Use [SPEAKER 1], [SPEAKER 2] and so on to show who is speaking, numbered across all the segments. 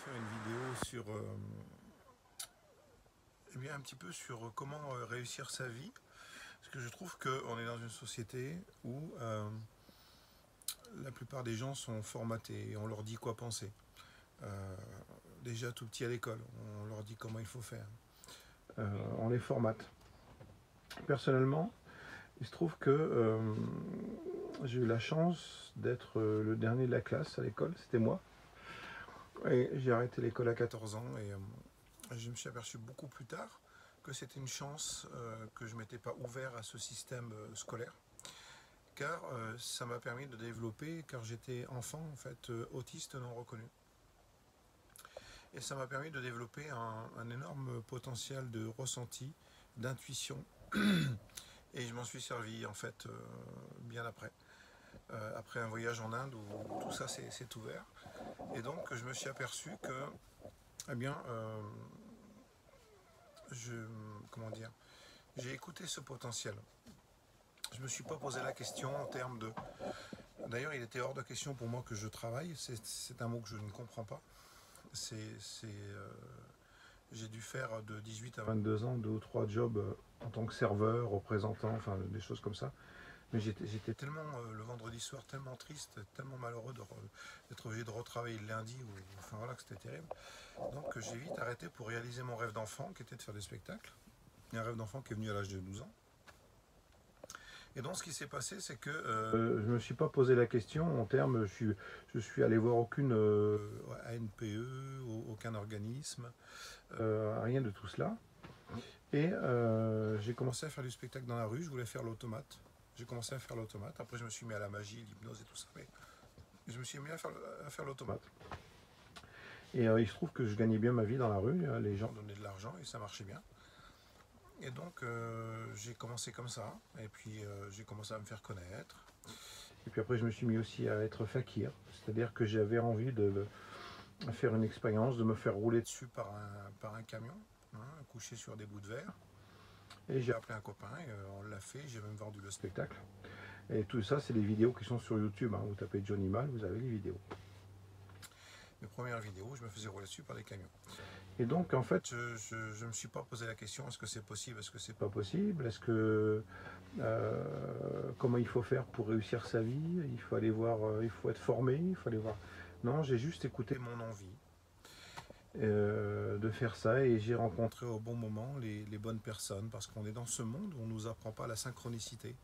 [SPEAKER 1] faire une vidéo sur eh bien, un petit peu sur comment réussir sa vie. Parce que je trouve qu'on est dans une société où la plupart des gens sont formatés et on leur dit quoi penser. Euh, Déjà tout petit à l'école, on leur dit comment il faut faire. On les formate. Personnellement, il se trouve que j'ai eu la chance d'être le dernier de la classe à l'école, c'était moi. Et j'ai arrêté l'école à 14 ans et je me suis aperçu beaucoup plus tard que c'était une chance que je ne m'étais pas ouvert à ce système scolaire, car ça m'a permis de développer, car j'étais enfant en fait autiste non reconnu. Et ça m'a permis de développer un énorme potentiel de ressenti, d'intuition. Et je m'en suis servi en fait bien après. Après un voyage en Inde où tout ça s'est ouvert. Et donc je me suis aperçu que, eh bien, je, comment dire, j'ai écouté ce potentiel. Je ne me suis pas posé la question en termes de... D'ailleurs, il était hors de question pour moi que je travaille. C'est un mot que je ne comprends pas. J'ai dû faire de 18 à 22 ans 2 ou 3 jobs en tant que serveur, représentant, enfin des choses comme ça. Mais j'étais tellement, le vendredi soir, tellement triste, tellement malheureux d'être obligé de retravailler le lundi, enfin voilà, que c'était terrible. Donc j'ai vite arrêté pour réaliser mon rêve d'enfant, qui était de faire des spectacles. Et un rêve d'enfant qui est venu à l'âge de 12 ans. Et donc ce qui s'est passé, c'est que je ne me suis pas posé la question en termes, je suis allé voir aucune ANPE, aucun organisme, rien de tout cela. Et j'ai commencé à faire du spectacle dans la rue, je voulais faire l'automate. J'ai commencé à faire l'automate, après je me suis mis à la magie, l'hypnose et tout ça, mais je me suis mis à faire l'automate. Et il se trouve que je gagnais bien ma vie dans la rue, les gens donnaient de l'argent et ça marchait bien. Et donc j'ai commencé comme ça, et puis j'ai commencé à me faire connaître. Et puis après je me suis mis aussi à être fakir, c'est-à-dire que j'avais envie de faire une expérience, de me faire rouler dessus par un camion, hein, couché sur des bouts de verre. Et j'ai appelé un copain, et on l'a fait, j'ai même vendu le spectacle. Et tout ça, c'est des vidéos qui sont sur YouTube, hein. Vous tapez Johnny Mal, vous avez les vidéos. Mes premières vidéos, je me faisais rouler dessus par des camions. Et donc, en fait, je ne me suis pas posé la question, est-ce que c'est possible, est-ce que c'est pas possible, est-ce que... comment il faut faire pour réussir sa vie, il faut aller voir, il faut être formé, il faut aller voir... Non, j'ai juste écouté mon envie de faire ça et j'ai rencontré au bon moment les bonnes personnes parce qu'on est dans ce monde où on ne nous apprend pas la synchronicité.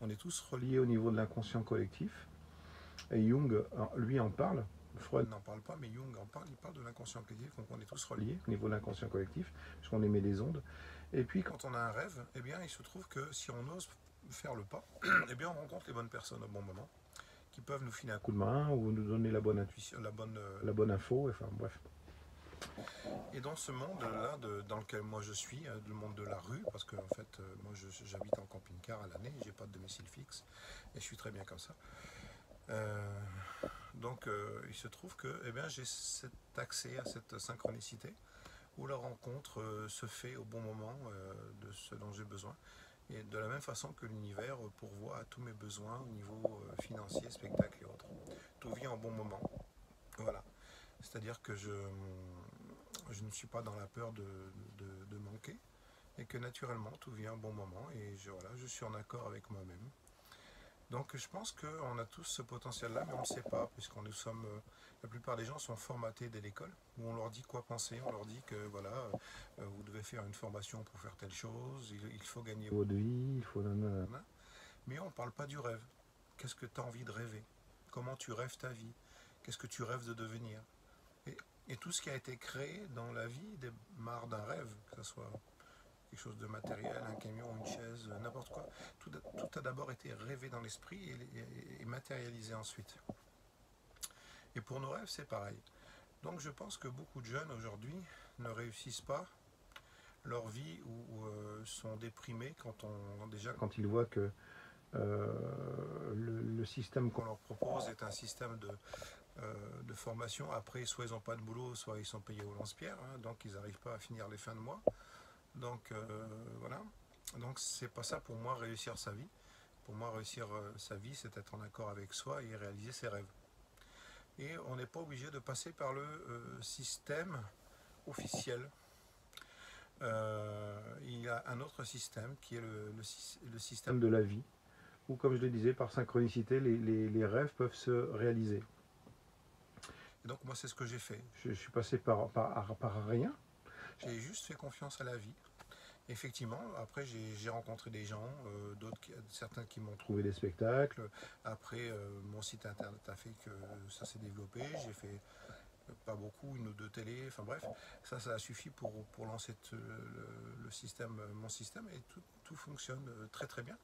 [SPEAKER 1] On est tous reliés au niveau de l'inconscient collectif. Et Jung, lui, en parle. Freud n'en parle pas, mais Jung en parle. Il parle de l'inconscient collectif. Donc on est tous reliés au niveau de l'inconscient collectif, puisqu'on émet des ondes. Et puis quand on a un rêve, eh bien, il se trouve que si on ose faire le pas, eh bien, on rencontre les bonnes personnes au bon moment, qui peuvent nous filer un coup de main ou nous donner la bonne intuition, la bonne info. Enfin bref. Et dans ce monde-là, dans lequel moi je suis, le monde de la rue, parce que en fait, moi j'habite en camping-car à l'année, j'ai pas de domicile fixe, et je suis très bien comme ça. Donc il se trouve que eh bien, j'ai cet accès à cette synchronicité, où la rencontre se fait au bon moment de ce dont j'ai besoin. Et de la même façon que l'univers pourvoit à tous mes besoins au niveau financier, spectacle et autres. Tout vient au bon moment. Voilà. C'est-à-dire que je ne suis pas dans la peur de manquer et que naturellement tout vient au bon moment et voilà, je suis en accord avec moi-même. Donc je pense qu'on a tous ce potentiel-là, mais on ne le sait pas, puisqu'on nous sommes, la plupart des gens sont formatés dès l'école, où on leur dit quoi penser, on leur dit que voilà, vous devez faire une formation pour faire telle chose, il faut gagner votre vie, il faut... Mais on ne parle pas du rêve. Qu'est-ce que tu as envie de rêver? Comment tu rêves ta vie? Qu'est-ce que tu rêves de devenir? Et tout ce qui a été créé dans la vie démarre d'un rêve, que ce soit quelque chose de matériel, un camion, une chaise, n'importe quoi. Tout a d'abord été rêvé dans l'esprit et matérialisé ensuite. Et pour nos rêves, c'est pareil. Donc je pense que beaucoup de jeunes aujourd'hui ne réussissent pas leur vie ou sont déprimés quand ils voient que le système qu'on leur propose est un système de formation. Après, soit ils n'ont pas de boulot, soit ils sont payés au lance-pierre, hein, donc ils n'arrivent pas à finir les fins de mois. Donc voilà. Donc c'est pas ça pour moi réussir sa vie. Pour moi réussir sa vie, c'est être en accord avec soi et réaliser ses rêves. et on n'est pas obligé de passer par le système officiel. Il y a un autre système qui est le système de la vie, où, comme je le disais, par synchronicité, les rêves peuvent se réaliser. Et donc moi, c'est ce que j'ai fait. Je suis passé par rien. J'ai juste fait confiance à la vie. Effectivement, après j'ai rencontré des gens, certains qui m'ont trouvé des spectacles. Après, mon site internet a fait que ça s'est développé. J'ai fait pas beaucoup, une ou deux télés, enfin bref, ça a suffi pour lancer le système, mon système, et tout fonctionne très très bien.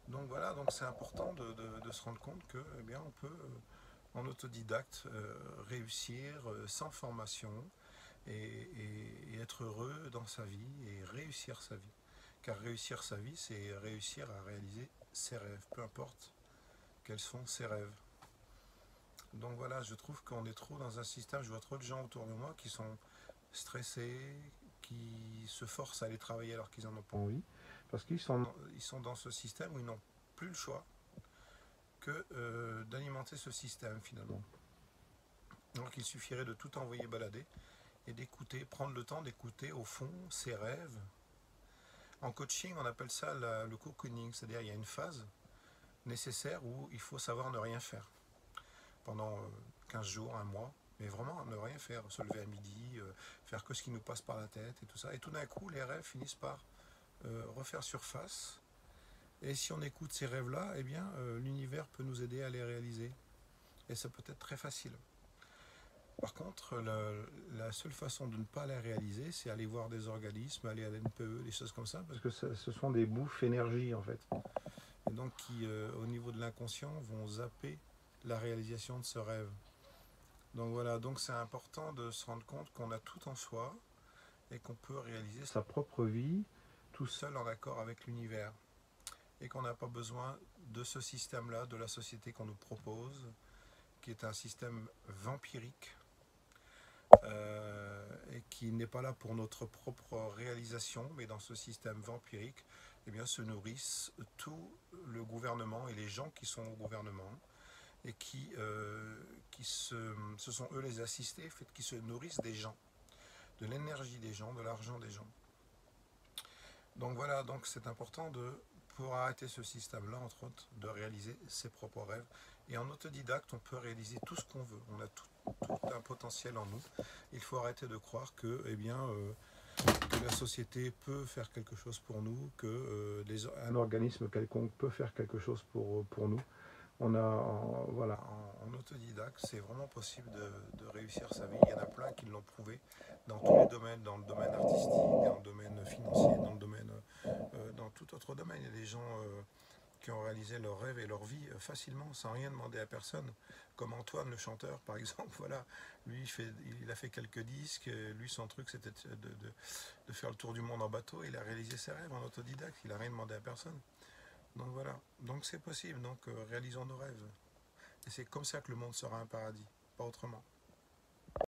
[SPEAKER 1] Donc voilà, donc c'est important de se rendre compte que eh bien, on peut en autodidacte réussir sans formation et être heureux dans sa vie et réussir sa vie. Car réussir sa vie, c'est réussir à réaliser ses rêves, peu importe quels sont ses rêves. Donc voilà, je trouve qu'on est trop dans un système, je vois trop de gens autour de moi qui sont stressés, qui se forcent à aller travailler alors qu'ils n'en ont pas envie, parce qu'ils sont dans ce système où ils n'ont plus le choix que d'alimenter ce système finalement. Donc il suffirait de tout envoyer balader et d'écouter, prendre le temps d'écouter au fond ses rêves. En coaching, on appelle ça le cocooning, c'est-à-dire il y a une phase nécessaire où il faut savoir ne rien faire pendant 15 jours, un mois, mais vraiment ne rien faire, se lever à midi, faire que ce qui nous passe par la tête et tout ça. Et tout d'un coup, les rêves finissent par refaire surface. Et si on écoute ces rêves-là, eh bien, l'univers peut nous aider à les réaliser. Et ça peut être très facile. Par contre, la seule façon de ne pas les réaliser, c'est aller voir des organismes, aller à l'NPE, des choses comme ça, parce que ce sont des bouffes énergie en fait. Et donc qui, au niveau de l'inconscient, vont zapper la réalisation de ce rêve. Donc voilà, donc c'est important de se rendre compte qu'on a tout en soi et qu'on peut réaliser sa propre vie tout seul en accord avec l'univers. Et qu'on n'a pas besoin de ce système-là, de la société qu'on nous propose, qui est un système vampirique, et qui n'est pas là pour notre propre réalisation, mais dans ce système vampirique, eh bien, se nourrissent tout le gouvernement et les gens qui sont au gouvernement, et ce sont eux les assistés, qui se nourrissent des gens, de l'énergie des gens, de l'argent des gens. Donc voilà, donc c'est important pour arrêter ce système-là, entre autres, de réaliser ses propres rêves. Et en autodidacte, on peut réaliser tout ce qu'on veut. On a tout un potentiel en nous. Il faut arrêter de croire que, eh bien, que la société peut faire quelque chose pour nous, que un organisme quelconque peut faire quelque chose pour nous. Voilà, en autodidacte, c'est vraiment possible de réussir sa vie. Il y en a plein qui l'ont prouvé dans tous les domaines, dans le domaine artistique, dans le domaine financier, dans tout autre domaine. Il y a des gens qui ont réalisé leurs rêves et leur vie facilement, sans rien demander à personne, comme Antoine le chanteur par exemple. Voilà, lui il a fait quelques disques, lui son truc c'était de faire le tour du monde en bateau, il a réalisé ses rêves en autodidacte, il n'a rien demandé à personne. Donc voilà, donc c'est possible, donc réalisons nos rêves. Et c'est comme ça que le monde sera un paradis, pas autrement.